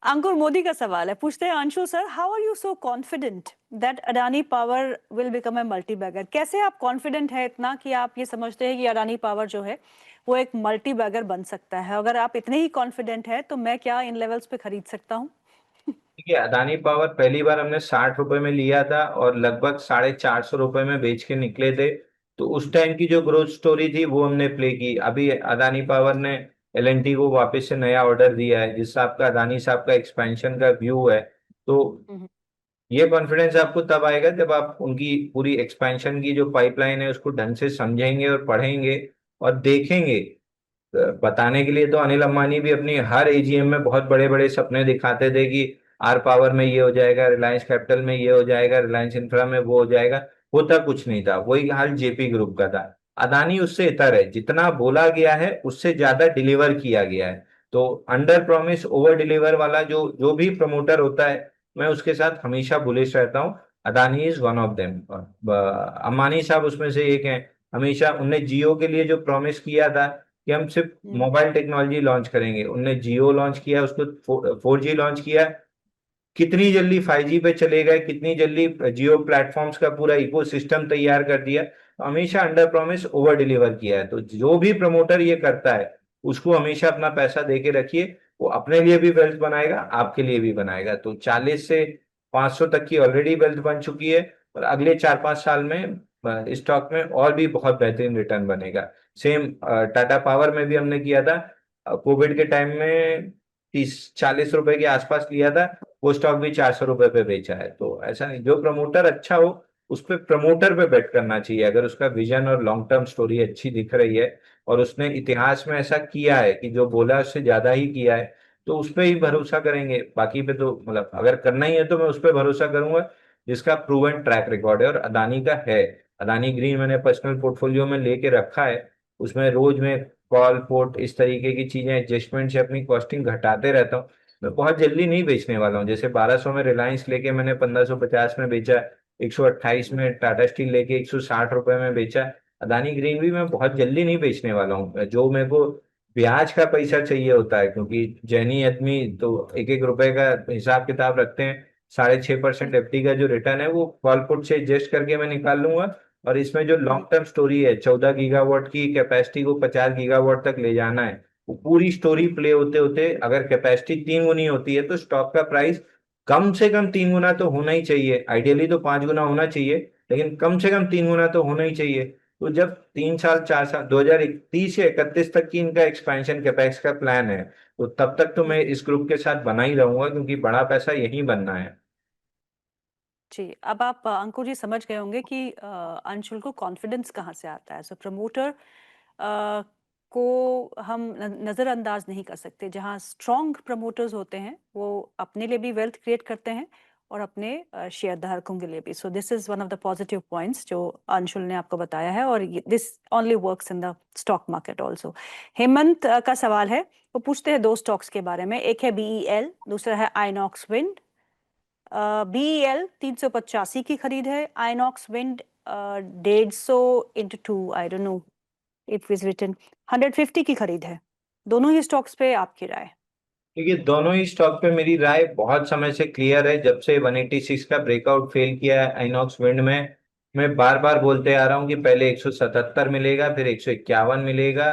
अंकुर मोदी का सवाल है, पूछते हैं Anshu sir, how are you so confident that Adani power will become a multi bagger? कैसे आप कॉन्फिडेंट है इतना कि आप ये समझते हैं कि अडानी पावर जो है वो एक मल्टी बैगर बन सकता है? अगर आप इतने ही कॉन्फिडेंट है तो मैं क्या इन लेवल्स पे खरीद सकता हूँ? देखिए, अदानी पावर पहली बार हमने 60 रुपए में लिया था और लगभग 450 रुपए में बेच के निकले थे। तो उस टाइम की जो ग्रोथ स्टोरी थी वो हमने प्ले की। अभी अदानी पावर ने एलएनटी को वापस से नया ऑर्डर दिया है, जिस साहब का अदानी साहब का एक्सपेंशन का व्यू है। तो हम्म। ये कॉन्फिडेंस आपको तब आएगा जब आप उनकी पूरी एक्सपेंशन की जो पाइपलाइन है उसको ढंग से समझेंगे और पढ़ेंगे और देखेंगे। बताने के लिए तो अनिल अंबानी भी अपनी हर एजीएम में बहुत बड़े बड़े सपने दिखाते थे कि आर पावर में ये हो जाएगा, रिलायंस कैपिटल में ये हो जाएगा, रिलायंस इंफ्रा में वो हो जाएगा। होता कुछ नहीं था। वही हाल जेपी ग्रुप का था। अदानी उससे इतर है, जितना बोला गया है उससे ज्यादा डिलीवर किया गया है। तो अंडर प्रॉमिस ओवर डिलीवर वाला जो जो भी प्रमोटर होता है, मैं उसके साथ हमेशा बुलिश रहता हूँ। Adani is one of them. Ambani साहब उसमें से एक हैं। हमेशा उनने जियो के लिए जो प्रॉमिस किया था कि हम सिर्फ हम्म। मोबाइल टेक्नोलॉजी लॉन्च करेंगे, उनने जियो लॉन्च किया, उसको 4G लॉन्च किया। कितनी जल्दी 5G पे चले गए, कितनी जल्दी जियो प्लेटफॉर्म्स का पूरा इकोसिस्टम तैयार कर दिया। तो हमेशा अंडर प्रॉमिस ओवर डिलीवर किया है। तो जो भी प्रमोटर ये करता है उसको हमेशा अपना पैसा दे के रखिए। वो अपने लिए भी वेल्थ बनाएगा, आपके लिए भी बनाएगा। तो 40 से 500 तक की ऑलरेडी वेल्थ बन चुकी है और अगले 4-5 साल में स्टॉक में और भी बहुत बेहतरीन रिटर्न बनेगा। सेम टाटा पावर में भी हमने किया था। कोविड के टाइम में 30-40 रुपए के आसपास लिया था। वो स्टॉक भी 400 रुपए पे बेचा है। तो ऐसा नहीं, जो प्रमोटर अच्छा हो उस पे प्रमोटर पे बेट करना चाहिए। अगर उसका विजन और लॉन्ग टर्म स्टोरी अच्छी दिख रही है और उसने इतिहास में ऐसा किया है कि जो बोला उससे ज्यादा ही किया है, तो उस पे ही भरोसा करेंगे। बाकी पे तो मतलब अगर करना ही है तो मैं उस पे भरोसा करूंगा जिसका प्रूवन ट्रैक रिकॉर्ड है, और अदानी का है। अदानी ग्रीन मैंने पर्सनल पोर्टफोलियो में लेके रखा है। उसमें रोज में कॉल पोर्ट इस तरीके की चीजें एडजस्टमेंट से अपनी कॉस्टिंग घटाते रहता हूँ। मैं बहुत जल्दी नहीं बेचने वाला हूँ। जैसे 1200 में रिलायंस लेके मैंने 1550 में बेचा, 128 में टाटा स्टील लेके 160 रुपए में बेचा। अदानी ग्रीन भी मैं बहुत जल्दी नहीं बेचने वाला हूँ। जो मेरे को ब्याज का पैसा चाहिए होता है, क्योंकि जैनी आदमी तो एक एक रुपए का हिसाब किताब रखते हैं। 6.5% एफडी का जो रिटर्न है वो कॉल पुट से एडजस्ट करके मैं निकाल लूंगा। और इसमें जो हम्म। लॉन्ग टर्म स्टोरी है, 14 गीगावाट की कैपेसिटी को 50 गीगावाट तक ले जाना है, वो पूरी स्टोरी प्ले होते होते अगर कैपेसिटी 3 गुनी होती है तो स्टॉक का प्राइस कम से कम 3 गुना तो होना ही चाहिए। आइडियली तो 5 गुना होना चाहिए, लेकिन कम से कम 3 गुना तो होना ही चाहिए। तो जब 3 साल 4 साल 2030 या 31 तक की इनका एक्सपेंशन कैपेक्स का प्लान है, तो तब तक तो मैं इस ग्रुप के साथ बना ही रहूंगा, क्योंकि बड़ा पैसा यही बनना है। जी, अब आप अंकुर जी समझ गए होंगे कि अंशुल को कॉन्फिडेंस कहाँ से आता है। सो प्रमोटर को हम नज़रअंदाज नहीं कर सकते। जहाँ स्ट्रॉन्ग प्रमोटर्स होते हैं वो अपने लिए भी वेल्थ क्रिएट करते हैं और अपने शेयर धारकों के लिए भी। So this is one of the positive points जो अंशुल ने आपको बताया है, और this only works in the stock market also. Hemant का सवाल है, वो पूछते हैं दो स्टॉक्स के बारे में, एक है बीईएल, दूसरा है आइनॉक्स विंड। बीईएल 385 की खरीद है, Inox wind 150 into 2, I don't know it was written, 150 की खरीद है। दोनों ही स्टॉक्स पे आपकी राय? क्योंकि दोनों ही स्टॉक पे मेरी राय बहुत समय से क्लियर है। जब से 186 का ब्रेकआउट फेल किया है आइनॉक्स विंड में, मैं बार बार बोलते आ रहा हूँ कि पहले 177 मिलेगा, फिर 151 मिलेगा,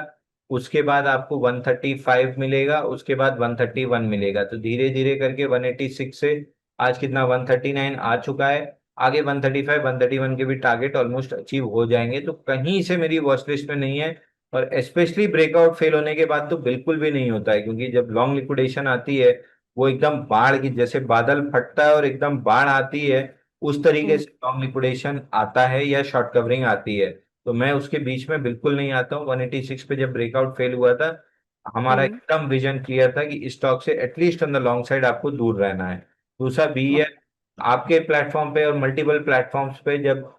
उसके बाद आपको 135 मिलेगा, उसके बाद 131 मिलेगा। तो धीरे धीरे करके 186 से आज कितना 139 आ चुका है। आगे 135 131 के भी टारगेट ऑलमोस्ट अचीव हो जाएंगे। तो कहीं से मेरी वॉच लिस्ट में नहीं है। और स्पेशली ब्रेकआउट फेल होने के बाद तो बिल्कुल भी नहीं होता है, क्योंकि जब लॉन्ग लिक्विडेशन आती है वो एकदम बाढ़ की जैसे बादल फटता है और एकदम बाढ़ आती है, उस तरीके हम्म। से लॉन्ग लिक्विडेशन आता है या शॉर्ट कवरिंग आती है। तो मैं उसके बीच में बिल्कुल नहीं आता हूँ। 186 पे जब ब्रेकआउट फेल हुआ था, हमारा हम्म। एकदम विजन क्लियर था कि इस स्टॉक से at least on the long side आपको दूर रहना है। दूसरा बी है, आपके प्लेटफॉर्म पे और मल्टीपल प्लेटफॉर्म्स पे जब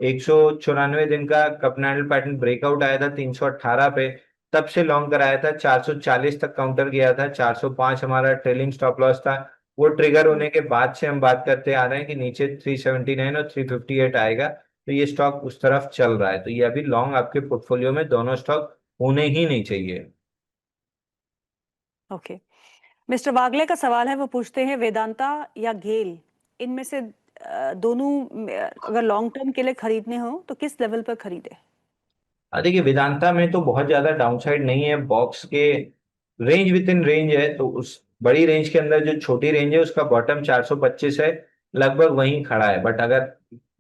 194 दिन का कपनैडल पैटर्न ब्रेकआउट आया था 318 पे, तब से लॉन्ग कराया था। 440 तक काउंटर गया था, 405 हमारा ट्रेलिंग स्टॉप लॉस था। वो ट्रिगर हम्म। होने के बाद से हम बात करते आ रहे हैं कि नीचे 379 और 358 आएगा। तो ये स्टॉक उस तरफ चल रहा है। तो ये अभी लॉन्ग आपके पोर्टफोलियो में दोनों स्टॉक होने ही नहीं चाहिए। ओके। मिस्टर वागले का सवाल है, वो पूछते हैं वेदांता या गेल, इनमें से दोनों अगर लॉन्ग टर्म के लिए खरीदने हो तो किस लेवल पर खरीदे? देखिए वेदांता में तो बहुत ज्यादा डाउनसाइड नहीं है, बॉक्स के रेंज विद इन रेंज है, तो उस बड़ी रेंज के अंदर जो छोटी रेंज है उसका बॉटम 425 है, लगभग वहीं खड़ा है। बट अगर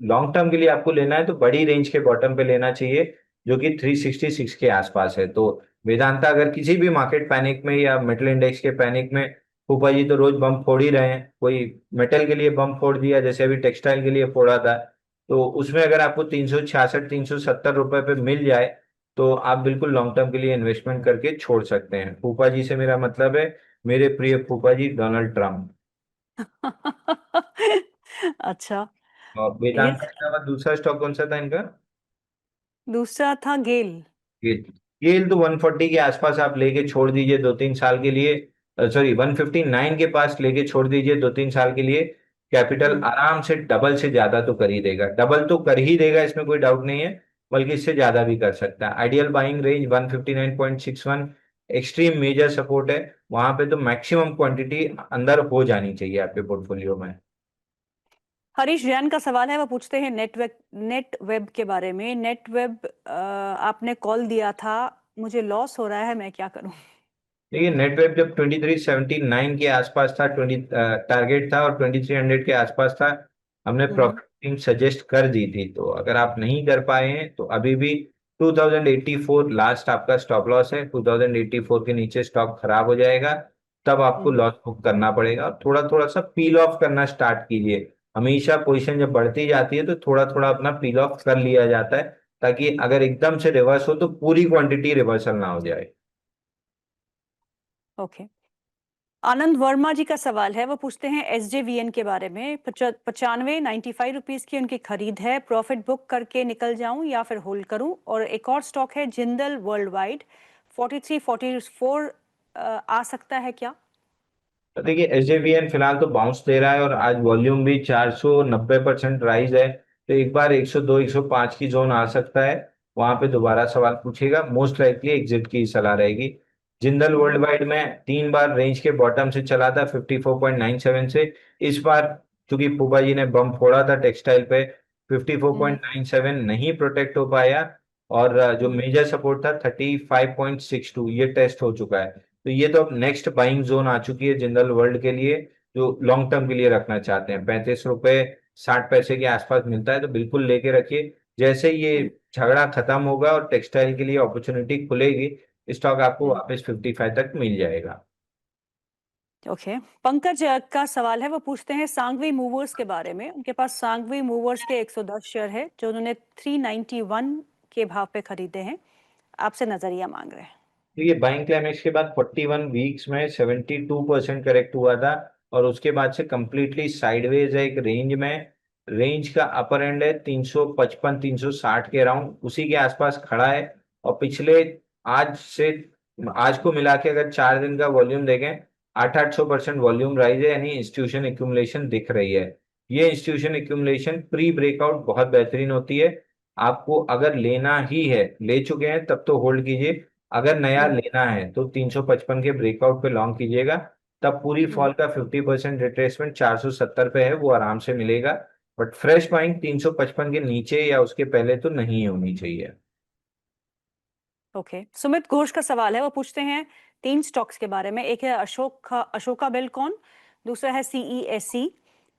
लॉन्ग टर्म के लिए आपको लेना है तो बड़ी रेंज के बॉटम पे लेना चाहिए, जो कि 366 के आसपास है। तो वेदांता अगर किसी भी मार्केट पैनिक में या मेटल इंडेक्स के पैनिक में, फूफा जी तो रोज बम फोड़ ही रहे हैं, कोई मेटल के लिए बम फोड़ दिया जैसे अभी टेक्सटाइल के लिए फोड़ा था, तो उसमें अगर आपको 366 370 रुपए पे मिल जाए तो आप बिल्कुल लॉन्ग टर्म के लिए इन्वेस्टमेंट करके छोड़ सकते हैं। फूफा जी से मेरा मतलब है मेरे प्रिय फूफा जी डोनाल्ड ट्रम्प। अच्छा। और ये वेदांता के अलावा दूसरा स्टॉक कौन सा था इनका? दूसरा था गेल। गेल। गेल तो 140 के आसपास आप लेके छोड़ दीजिए 2-3 साल के लिए, सॉरी 159 के पास लेके छोड़ दीजिए 2-3 साल के लिए। कैपिटल हम्म। आराम से डबल से ज्यादा तो कर ही देगा, डबल तो कर ही देगा, इसमें कोई डाउट नहीं है, बल्कि इससे ज्यादा भी कर सकता है। Ideal buying range 159.61 extreme measure support है, वहां पे तो मैक्सिमम क्वांटिटी अंदर हो जानी चाहिए आपके पोर्टफोलियो में। हरीश जैन का सवाल है, वो पूछते हैं नेट वेब के बारे में। नेट वेब आपने कॉल दिया था, मुझे लॉस हो रहा है, मैं क्या करूं? देखिए नेटवेब जब 2379 के आसपास था, 20 टारगेट था, और 2300 के आसपास था, हमने हम्म। प्रॉफिटिंग सजेस्ट कर दी थी। तो अगर आप नहीं कर पाए हैं तो अभी भी 2084 लास्ट आपका स्टॉप लॉस है, 2084 के नीचे स्टॉक खराब हो जाएगा, तब आपको हम्म। लॉस बुक करना पड़ेगा। और थोड़ा थोड़ा सा पील ऑफ करना स्टार्ट कीजिए, हमेशा पोजीशन जब बढ़ती जाती है तो थोड़ा थोड़ा अपना पील ऑफ कर लिया जाता है, ताकि अगर एकदम से रिवर्स हो तो पूरी क्वांटिटी रिवर्सल ना हो जाए। ओके। आनंद वर्मा जी का सवाल है, वो पूछते हैं एसजेवीएन के बारे में। 95 रुपीज की उनकी खरीद है, प्रॉफिट बुक करके निकल जाऊं या फिर होल्ड करूं? और एक और स्टॉक है जिंदल वर्ल्ड वाइड, 43-44 आ सकता है क्या? तो देखिए एसजेवीएन फिलहाल तो बाउंस दे रहा है, और आज वॉल्यूम भी 490% राइज है, तो एक बार 102 105 की जोन आ सकता है, वहां पे दोबारा सवाल पूछेगा, मोस्ट लाइकली एग्जिट की सलाह रहेगी। जिंदल वर्ल्ड हम्म। वाइड में 3 बार रेंज के बॉटम से चला था 54.97 से, इस बार चूंकि फूफा जी ने बम फोड़ा था टेक्सटाइल पे, हम्म। 54.97 नहीं प्रोटेक्ट हो पाया, और जो हम्म। मेजर सपोर्ट था 35.62 ये टेस्ट हो चुका है। तो ये तो अब नेक्स्ट बाइंग जोन आ चुकी है जिंदल वर्ल्ड के लिए, जो लॉन्ग टर्म के लिए रखना चाहते हैं। 35 रुपए 60 पैसे के आसपास मिलता है, तो बिल्कुल लेके रखिए। जैसे ही ये हम्म। झगड़ा खत्म होगा और टेक्सटाइल के लिए अपॉर्चुनिटी खुलेगी, स्टॉक आपको हम्म। वापस 55 तक मिल जाएगा। ओके। पंकज का सवाल है, वो पूछते हैं सांगवी मूवर्स के बारे में। उनके पास सांगवी मूवर्स के 110 शेयर है, जो उन्होंने 391 के भाव पे खरीदे हैं। आपसे नजरिया मांग रहे हैं। तो ये बाइंग क्लाइमेक्स के बाद 41 वीक्स में 72% करेक्ट हुआ था, और उसके बाद से कंप्लीटली साइडवेज है एक रेंज में। रेंज का अपर एंड है 355 360 के अराउंड, उसी के आसपास खड़ा है। और पिछले आज से आज को मिला के अगर 4 दिन का वॉल्यूम देखें, 800-800% वॉल्यूम राइज है, यानी इंस्टीट्यूशन एक्यूमुलेशन दिख रही है। ये इंस्टीट्यूशन एक्यूमुलेशन प्री ब्रेकआउट बहुत बेहतरीन होती है। आपको अगर लेना ही है, ले चुके हैं तब तो होल्ड कीजिए, अगर नया हम्म। लेना है तो 355 के ब्रेकआउट पे लॉन्ग कीजिएगा, तब पूरी हम्म। फॉल का 50% रिट्रेसमेंट 470 पे है, वो आराम से मिलेगा। बट फ्रेश बाइंग 355 के नीचे या उसके पहले तो नहीं होनी चाहिए। ओके। सुमित घोष का सवाल है, वो पूछते हैं तीन स्टॉक्स के बारे में। एक है अशोका बिल्डकॉन, दूसरा है सीईएससी,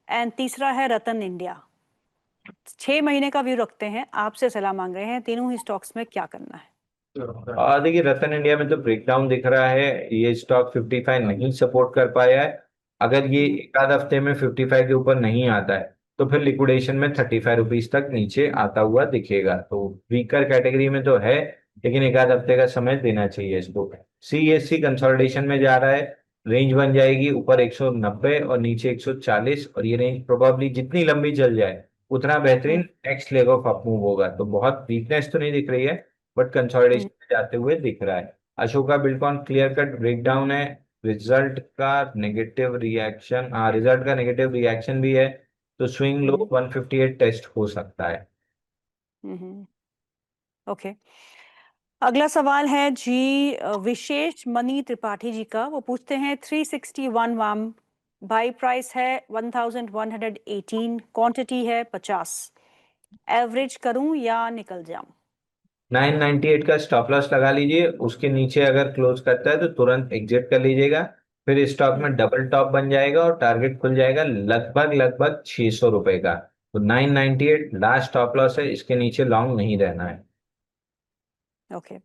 एंड तीसरा है रतन इंडिया। 6 महीने का व्यू रखते हैं, आपसे सलाह मांग रहे हैं, तीनों ही स्टॉक्स में क्या करना है? देखिए रतन इंडिया में तो ब्रेकडाउन दिख रहा है, ये स्टॉक 55 नहीं सपोर्ट कर पाया है। अगर ये हम्म। एक आध हफ्ते में 55 के ऊपर नहीं आता है तो फिर लिक्विडेशन में 35 रुपीज तक नीचे आता हुआ दिखेगा, तो वीकर कैटेगरी में तो है, लेकिन एक आध हफ्ते का समय देना चाहिए इसको। सीएससी कंसोलिडेशन में जा रहा है, रेंज बन जाएगी ऊपर 190 और नीचे 140, और ये रेंज प्रोबेबली जितनी लंबी चल जाए उतना बेहतरीन हम्म। Next leg of up move होगा। तो बहुत वीकनेस तो नहीं दिख रही है, बट हम्म। कंसोलिडेशन में जाते हुए दिख रहा है। Ashoka Buildcon clear cut breakdown है, रिजल्ट का नेगेटिव रिएक्शन भी है, तो स्विंग लो हम्म। 158 टेस्ट हो सकता है। हम्म। ओके। अगला सवाल है जी विशेष मनी त्रिपाठी जी का। वो पूछते हैं 361 वाम, बाई प्राइस है 1118, क्वांटिटी है 50, एवरेज करूं या निकल जाऊं? 998 का स्टॉप लॉस लगा लीजिए, उसके नीचे अगर क्लोज करता है तो तुरंत एग्जिट कर लीजिएगा। फिर स्टॉक में डबल टॉप बन जाएगा और टारगेट खुल जाएगा लगभग लगभग 600 रुपए का। तो 998 लास्ट स्टॉप लॉस है, इसके नीचे लॉन्ग नहीं रहना है। ओके।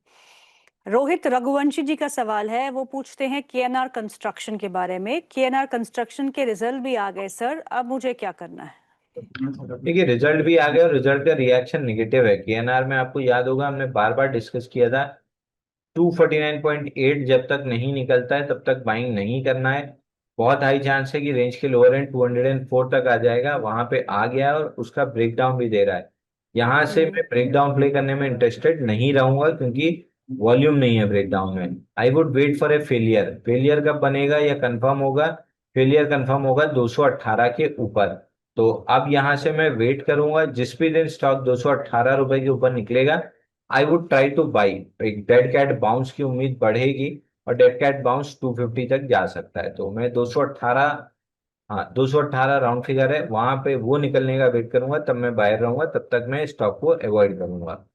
रोहित रघुवंशी जी का सवाल है। वो पूछते हैं केएनआर कंस्ट्रक्शन के बारे में। केएनआर कंस्ट्रक्शन के रिजल्ट भी आ गए सर, अब मुझे क्या करना है? देखिए, रिजल्ट भी आ गया और रिजल्ट का रिएक्शन निगेटिव है। केएनआर में आपको याद होगा हमने बार बार डिस्कस किया था, 249.8 जब तक नहीं निकलता है तब तक बाइंग नहीं करना है। बहुत हाई चांस है कि रेंज के लोअर एंड 204 तक आ जाएगा, वहां पे आ गया और उसका ब्रेकडाउन भी दे रहा है। यहां से हम्म। मैं ब्रेकडाउन प्ले करने में इंटरेस्टेड नहीं रहूंगा क्योंकि वॉल्यूम नहीं है ब्रेकडाउन में। I would wait for a failure. Failure कब बनेगा या कंफर्म होगा? फेलियर कंफर्म होगा 218 के ऊपर। तो अब यहां से मैं वेट करूंगा, जिस भी दिन स्टॉक 218 रुपए के ऊपर निकलेगा I would try two by. एक डेड कैट बाउंस की उम्मीद बढ़ेगी और डेड कैट बाउंस 250 तक जा सकता है। तो मैं 218, हाँ 218 राउंड फिगर है, वहां पे वो निकलने का वेट करूंगा, तब मैं बाहर रहूंगा, तब तक मैं स्टॉक को अवॉइड करूंगा।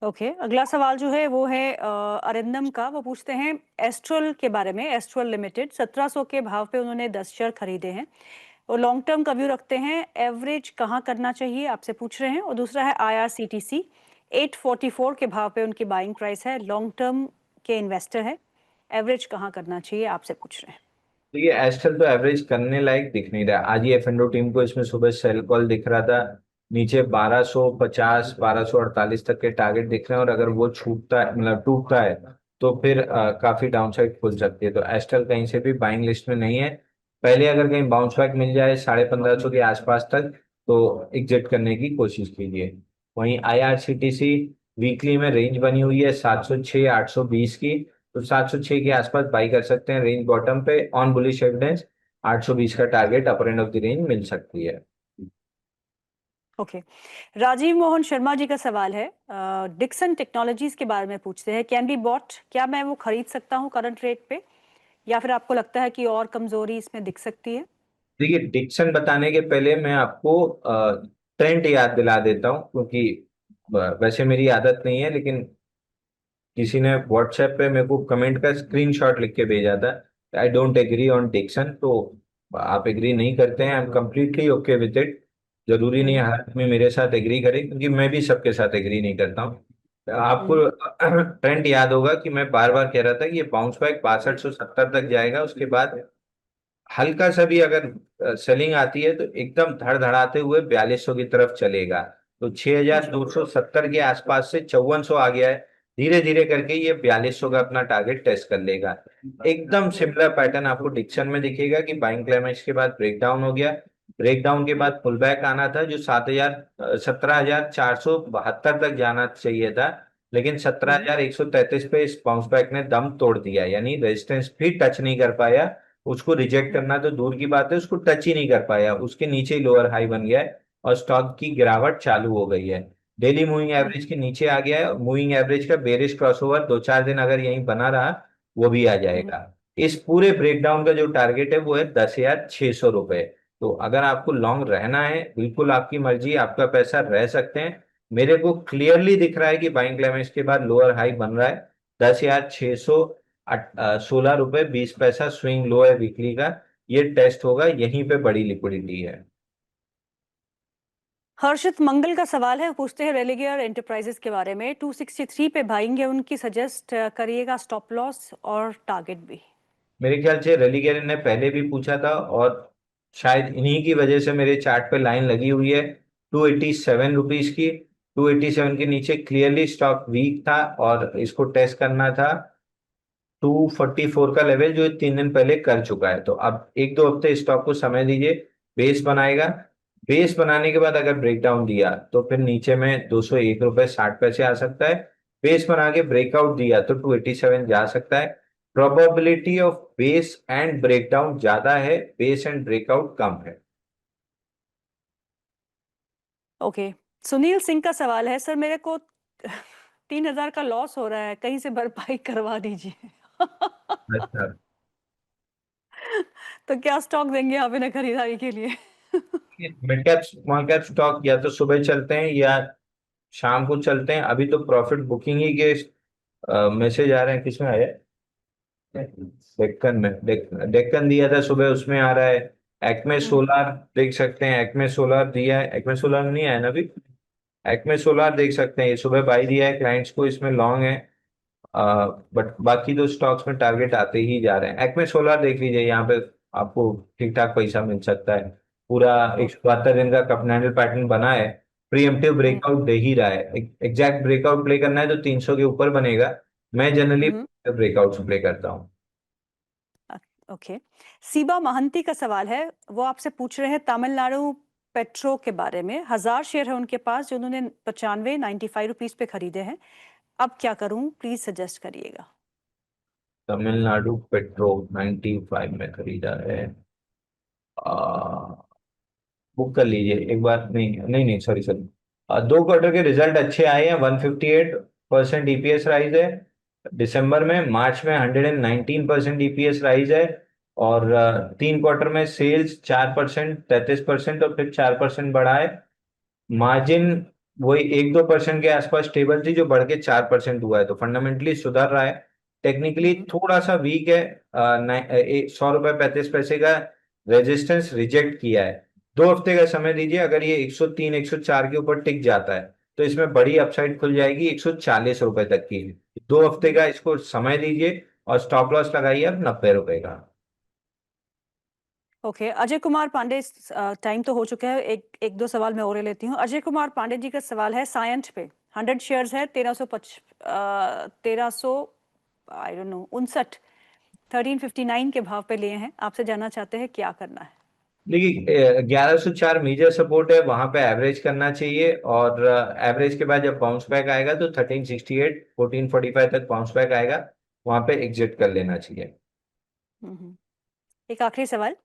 ओके। अगला सवाल जो है वो है अरिंदम का। वो पूछते हैं एस्ट्रल के बारे में। एस्ट्रल लिमिटेड 1700 के भाव पे उन्होंने 10 शेयर खरीदे हैं। वो लॉन्ग टर्म का व्यू रखते हैं, एवरेज कहाँ करना चाहिए आपसे पूछ रहे हैं। और दूसरा है आईआरसीटीसी, 844 के भाव पे उनकी बाइंग प्राइस है, लॉन्ग टर्म के इन्वेस्टर है, एवरेज कहाँ करना चाहिए आपसे पूछ रहे हैं। तो ये एस्टल तो एवरेज करने लायक दिख नहीं रहा। आज ये एफ टीम को इसमें सुबह सेल कॉल दिख रहा था, नीचे 1250 1248 तक के टारगेट दिख रहे हैं, और अगर वो छूटता है मतलब टूटता है तो फिर काफी डाउनसाइड खुल सकती है। तो एस्टल कहीं से भी बाइंग लिस्ट में नहीं है। पहले अगर कहीं बाउंस बैक मिल जाए 1550 के आसपास तक तो एग्जिट करने की कोशिश कीजिए। वहीं आईआरसीटीसी वीकली में रेंज बनी हुई है 706 820 की, तो 706 के आसपास बाई कर सकते हैं। रेंज बॉटम पे ऑन बुलिश एविडेंस 820 का target upper end of the range मिल सकती है। ओके। राजीव मोहन शर्मा जी का सवाल है, डिक्सन टेक्नोलॉजीज के बारे में पूछते हैं। कैन बी बॉट, क्या मैं वो खरीद सकता हूँ करंट रेट पे, या फिर आपको लगता है कि और कमजोरी इसमें दिख सकती है? देखिए, डिक्शन बताने के पहले मैं आपको ट्रेंड याद दिला देता हूँ, क्योंकि वैसे मेरी आदत नहीं है, लेकिन किसी ने व्हाट्सएप पे मेरे को कमेंट का स्क्रीनशॉट लिख के भेजा था, I don't agree on diction. तो आप एग्री नहीं करते हैं, I am completely okay with it. जरूरी नहीं है हम्म। हर आदमी मेरे साथ एग्री करे, क्योंकि मैं भी सबके साथ एग्री नहीं करता हूँ। आपको हम्म। ट्रेंड याद होगा कि मैं बार बार कह रहा था कि ये बाउंस बैक 6270 तक जाएगा, उसके बाद हल्का सा भी अगर सेलिंग आती है तो एकदम धड़धड़ाते हुए 4200 की तरफ चलेगा। तो जी। 6270 के आसपास से 5400 आ गया है, धीरे धीरे करके ये 4200 का अपना टारगेट टेस्ट कर लेगा। एकदम सिमिलर पैटर्न आपको डिक्शन में दिखेगा कि बाइंग क्लाइमेक्स के बाद ब्रेकडाउन हो गया, ब्रेकडाउन के बाद पुल बैक आना था जो 17,472 तक जाना चाहिए था, लेकिन हम्म। 17,133 पे इस बाउंस बैक ने दम तोड़ दिया, यानी रेजिस्टेंस भी टच नहीं कर पाया। उसको रिजेक्ट हम्म। करना तो दूर की बात है, उसको टच ही नहीं कर पाया, उसके नीचे ही लोअर हाई बन गया है और स्टॉक की गिरावट चालू हो गई है। डेली मूविंग एवरेज के नीचे आ गया है और मूविंग एवरेज का बेरिश क्रॉसओवर 2-4 दिन अगर यहीं बना रहा वो भी आ हम्म। जाएगा। इस पूरे ब्रेकडाउन का जो टारगेट है वो है 10,600 रुपए। तो अगर आपको लॉन्ग रहना है, बिल्कुल आपकी मर्जी, आपका पैसा रह सकते हैं। मेरे को क्लियरली दिख रहा है कि बाइंग क्लाइमेक्स के बाद लोअर हाई बन रहा है। 10,600 16 रुपए 20 पैसा स्विंग लो है वीकली का, ये टेस्ट होगा, यहीं पे बड़ी लिक्विडिटी है। हर्षित मंगल का सवाल है। पूछते हैं रेलिगेयर एंटरप्राइजेस के बारे में। 263 पे भाएंगे उनकी, सजेस्ट करिएगा स्टॉप लॉस और टारगेट भी। मेरे ख्याल से रेलिगेर ने पहले भी पूछा था और शायद इन्हीं की वजह से मेरे चार्ट पे लाइन लगी हुई है 287 रुपीज की। 287 के नीचे क्लियरली स्टॉक वीक था और इसको टेस्ट करना था 244 का लेवल, जो 3 दिन पहले कर चुका है। तो अब 1-2 हफ्ते स्टॉक को समय दीजिए, बेस बनाएगा। बेस बनाने के बाद अगर ब्रेकडाउन दिया तो फिर नीचे में 201 रुपए 60 पैसे आ सकता है। बेस बना के ब्रेकआउट दिया तो 287 जा सकता है। Probability of base and breakdown ज्यादा है, बेस एंड ब्रेकआउट कम है। ओके। सुनील सिंह का सवाल है, सर मेरे को 3,000 का लॉस हो रहा है, कहीं से भरपाई करवा दीजिए। अच्छा, तो क्या स्टॉक देंगे आप इन्हें खरीदारी के लिए? Mid cap small cap stock या तो सुबह चलते हैं या शाम को चलते हैं। अभी तो प्रॉफिट बुकिंग ही के मैसेज आ रहे हैं। किसमें आया है? डेक्कन में, डेक्कन दिया था सुबह, उसमें आ रहा है। एक्मे हम्म। सोलार देख सकते हैं, एक्मे सोलार दिया है। एक्मे सोलार नहीं आया ना अभी। एक्मे सोलार देख सकते हैं, ये सुबह बाई दिया है क्लाइंट्स को, इसमें लॉन्ग है। बट बाकी दो स्टॉक्स में टारगेट आते ही जा रहे हैं। एक्मे सोलार देख लीजिए, यहाँ पे आपको ठीक ठाक पैसा मिल सकता है। पूरा ओके। 172 दिन का कपनैंडल पैटर्न बना है। प्रीएम्प्टिव हम्म। ब्रेकआउट दे ही रहा है। एग्जैक्ट ब्रेकआउट प्ले करना है तो 300 के ऊपर बनेगा। मैं जनरली हम्म। ब्रेकआउट प्ले करता हूँ। अ- ओके। सीबा महंती का सवाल है, वो आपसे पूछ रहे हैं तमिलनाडु पेट्रो के बारे में। 1,000 शेयर है उनके पास जो उन्होंने 95 पे खरीदे हैं। अब क्या करूं, प्लीज सजेस्ट करिएगा। तमिलनाडु पेट्रोल 95 में खरीदा है। बुक कर लीजिए एक बार। नहीं नहीं नहीं, सॉरी सॉरी। 2 क्वार्टर के रिजल्ट अच्छे आए हैं। 158% ईपीएस राइज है दिसंबर में। मार्च में 119% ईपीएस राइज है। और 3 क्वार्टर में सेल्स 4%, 33% और फिर 4% बढ़ा है। मार्जिन वही 1-2% के आसपास स्टेबल थी, जो बढ़ के 4% हुआ है, तो फंडामेंटली सुधर रहा है। टेक्निकली हम्म। थोड़ा सा वीक है। 100 रुपये 35 पैसे का रेजिस्टेंस रिजेक्ट किया है। 2 हफ्ते का समय दीजिए, अगर ये 103 104 के ऊपर टिक जाता है तो इसमें बड़ी अपसाइड खुल जाएगी 140 रुपए तक की। 2 हफ्ते हम्म। का इसको समय दीजिए और स्टॉप लॉस लगाइए अब 90 रुपए का। ओके। अजय कुमार पांडे, टाइम तो हो चुका है, एक एक दो सवाल मैं और ले लेती हूँ। अजय कुमार पांडे जी का सवाल है सायंट पे। 100 शेयर्स है, 1300, आई डोंट नो, 1359 के भाव पे लिए हैं। आपसे जानना चाहते हैं क्या करना है। देखिए 1104 मेजर सपोर्ट है, वहां पे एवरेज करना चाहिए। और एवरेज के बाद जब बाउंस बैक आएगा तो 1368 1445 तक बाउंस बैक आएगा, वहां पे एग्जिट कर लेना चाहिए। एक आखिरी सवाल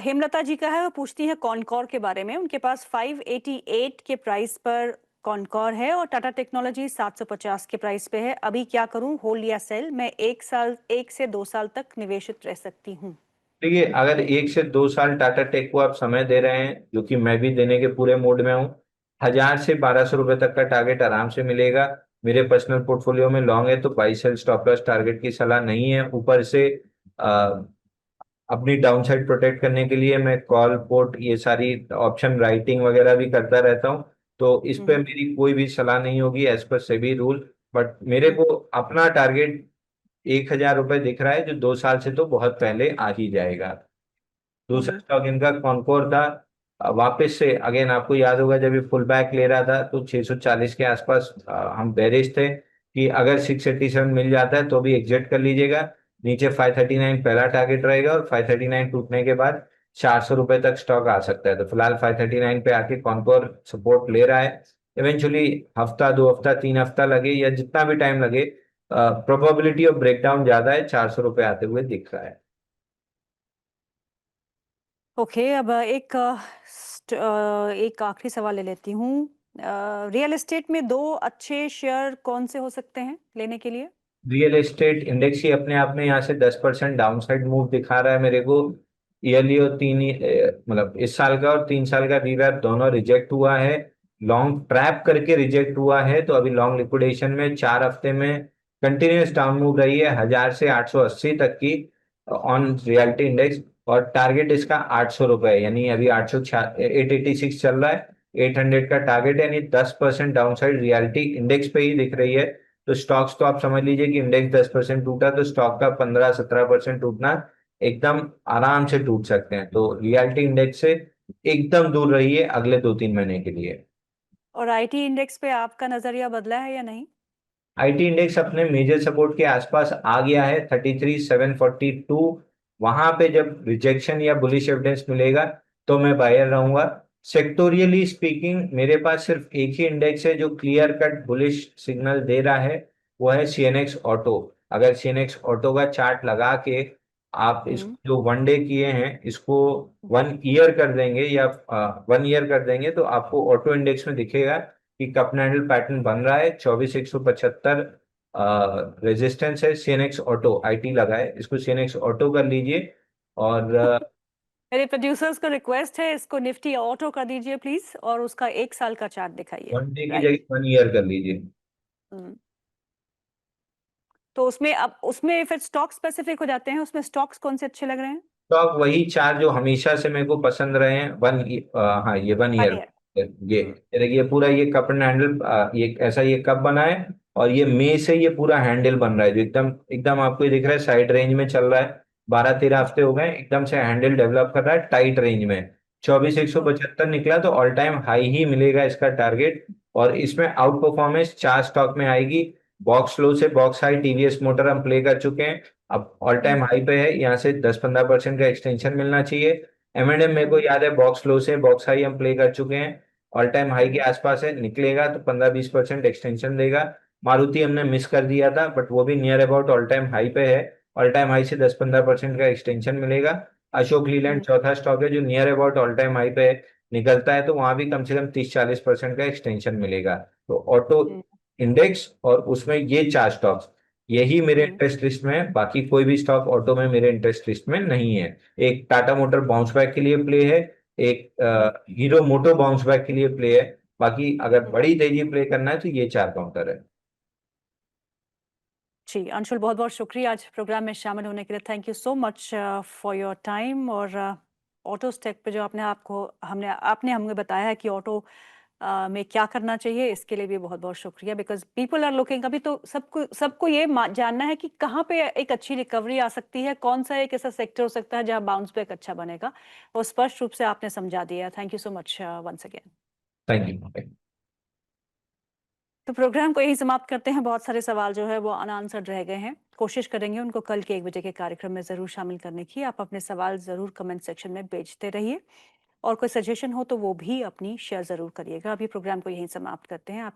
हेमलता जी का है, वो पूछती हैं कॉनकॉर के बारे में। उनके पास 588 के प्राइस पर कॉनकॉर है और टाटा टेक्नोलॉजी 750 के प्राइस पे है। अभी क्या करूं, होल्ड या सेल? मैं 1 से 2 साल तक निवेशित रह सकती हूँ। देखिए अगर 1 से 2 साल टाटा टेक को आप समय दे रहे हैं, जो कि मैं भी देने के पूरे मूड में हूँ, 1000 से 1200 रुपए तक का टारगेट आराम से मिलेगा। मेरे पर्सनल पोर्टफोलियो में लॉन्ग है तो buy sell stop loss target की सलाह नहीं है। ऊपर से अपनी डाउनसाइड प्रोटेक्ट करने के लिए मैं कॉल पोर्ट ये सारी ऑप्शन राइटिंग वगैरह भी करता रहता हूँ। तो इस पे हम्म। मेरी कोई भी सलाह नहीं होगी as per SEBI rule. But मेरे हम्म। को अपना टारगेट 1000 रुपये दिख रहा है, जो 2 साल से तो बहुत पहले आ ही जाएगा। दूसरा हम्म। स्टॉक इनका कॉनकोर था। वापस से अगेन आपको याद होगा जब ये पुल बैक ले रहा था तो 640 के आसपास हम बेरिश थे कि अगर 687 मिल जाता है तो भी एग्जिट कर लीजिएगा। नीचे 539 पहला टारगेट रहेगा और 539 टूटने के बाद 400 रुपए तक स्टॉक आ सकता है। तो फिलहाल 539 पे आके कॉनकोर सपोर्ट ले रहा है। इवेंचुअली हफ्ता 2 हफ्ता 3 हफ्ता लगे या जितना भी टाइम लगे, प्रोबेबिलिटी ऑफ ब्रेकडाउन ज्यादा है, 400 रुपए आते हुए दिख रहा है। ओके। अब एक आखिरी सवाल ले लेती हूँ। रियल एस्टेट में 2 अच्छे शेयर कौन से हो सकते हैं लेने के लिए? रियल एस्टेट इंडेक्स ही अपने आप में यहाँ से 10% डाउनसाइड मूव दिखा रहा है मेरे को। ईयरली और मतलब इस साल का और 3 साल का रीवैप दोनों रिजेक्ट हुआ है। लॉन्ग ट्रैप करके रिजेक्ट हुआ है, तो अभी लॉन्ग लिक्विडेशन में 4 हफ्ते में कंटिन्यूस डाउन मूव रही है 1000 से 880 तक की ऑन रियलिटी इंडेक्स। और टारगेट इसका 800 रुपये, यानी अभी 886 चल रहा है। 800 का टारगेट है, यानी 10% डाउनसाइड रियलिटी इंडेक्स पे ही दिख रही है। तो स्टॉक्स तो आप समझ लीजिए कि इंडेक्स 10% टूटा तो स्टॉक का 15-17% टूटना एकदम आराम से टूट सकते हैं। तो रियलिटी इंडेक्स से एकदम दूर रहिए अगले 2-3 महीने के लिए। और आईटी इंडेक्स पे आपका नजरिया बदला है या नहीं? आईटी इंडेक्स अपने मेजर सपोर्ट के आसपास आ गया है 33,742। वहां पे जब रिजेक्शन या बुलिश एविडेंस मिलेगा तो मैं बायर रहूंगा। सेक्टोरियली स्पीकिंग मेरे पास सिर्फ एक ही इंडेक्स है जो क्लियर कट बुलिश सिग्नल दे रहा है, वो है सीएनएक्स ऑटो। अगर सीएनएक्स ऑटो का चार्ट लगा के आप इस हम्म। जो 1 डे किए हैं इसको 1 ईयर कर देंगे या 1 ईयर कर देंगे तो आपको ऑटो इंडेक्स में दिखेगा कि कप एंड हैंडल पैटर्न बन रहा है। 24,175 रेजिस्टेंस है। सीएनएक्स ऑटो आईटी लगा है, इसको सीएनएक्स ऑटो कर लीजिए। और मेरे प्रोड्यूसर्स को रिक्वेस्ट है, इसको निफ्टी ऑटो कर दीजिए प्लीज, और उसका 1 साल का चार्ट दिखाइए। 1 डे की राइट। जगह 1 ईयर कर लीजिए। तो उसमें अब उसमें फिर स्टॉक स्पेसिफिक हो जाते हैं, उसमें स्टॉक्स कौन से अच्छे लग रहे हैं? स्टॉक वही चार जो हमेशा से मेरे को पसंद रहे हैं। हाँ, ये 1 ईयर। 1 ईयर। ये देखिए, पूरा ये कप एंड हैंडल, ये ऐसा ये कप बना है। और ये मई से ये पूरा हैंडल बन रहा है, जो एकदम एकदम आपको ये दिख रहा है साइड रेंज में चल रहा है। 12-13 हफ्ते हो गए, एकदम से हैंडल डेवलप कर रहा है टाइट रेंज में। 24,175 निकला तो ऑल टाइम हाई ही मिलेगा इसका टारगेट। और इसमें आउट परफॉर्मेंस 4 स्टॉक में आएगी। बॉक्स लो से बॉक्स हाई टीवीएस मोटर हम प्ले कर चुके हैं, अब ऑल टाइम हाई पे है। यहाँ से 10-15% का एक्सटेंशन मिलना चाहिए। एम मेरे को याद है, बॉक्स लो से बॉक्स हाई हम प्ले कर चुके हैं, ऑल टाइम हाई के आसपास है। निकलेगा तो 15-20% एक्सटेंशन देगा। मारुति हमने मिस कर दिया था, बट वो भी near about all time high पे है। ऑल टाइम हाई से 10-15% का एक्सटेंशन मिलेगा। अशोक लीलैंड चौथा स्टॉक है जो near about all time high पे है। निकलता है तो वहां भी कम से कम 30-40% का एक्सटेंशन मिलेगा। तो ऑटो इंडेक्स और उसमें ये 4 स्टॉक्स, यही मेरे इंटरेस्ट लिस्ट में है। बाकी कोई भी स्टॉक ऑटो में मेरे इंटरेस्ट लिस्ट में नहीं है। एक टाटा मोटर बाउंस बैक के लिए प्ले है, एक हीरो मोटो बाउंस बैक के लिए प्ले है। बाकी अगर बड़ी तेजी प्ले करना है तो ये 4 काउंटर है। जी, अंशुल बहुत बहुत शुक्रिया आज प्रोग्राम में शामिल होने के लिए। Thank you so much for your time. और ऑटो स्टेक पे जो आपने हमें बताया है कि ऑटो में क्या करना चाहिए, इसके लिए भी बहुत बहुत शुक्रिया। बिकॉज पीपल आर लुकिंग, अभी तो सबको सबको ये जानना है कि कहाँ पे एक अच्छी रिकवरी आ सकती है, कौन सा एक ऐसा सेक्टर हो सकता है जहाँ बाउंस बैक अच्छा बनेगा। वो स्पष्ट रूप से आपने समझा दिया। Thank you so much once again. Thank you. तो प्रोग्राम को यही समाप्त करते हैं। बहुत सारे सवाल जो है वो अनआंसर्ड रह गए हैं, कोशिश करेंगे उनको कल के 1 बजे के कार्यक्रम में जरूर शामिल करने की। आप अपने सवाल जरूर कमेंट सेक्शन में भेजते रहिए, और कोई सजेशन हो तो वो भी अपनी शेयर जरूर करिएगा। अभी प्रोग्राम को यहीं समाप्त करते हैं। आप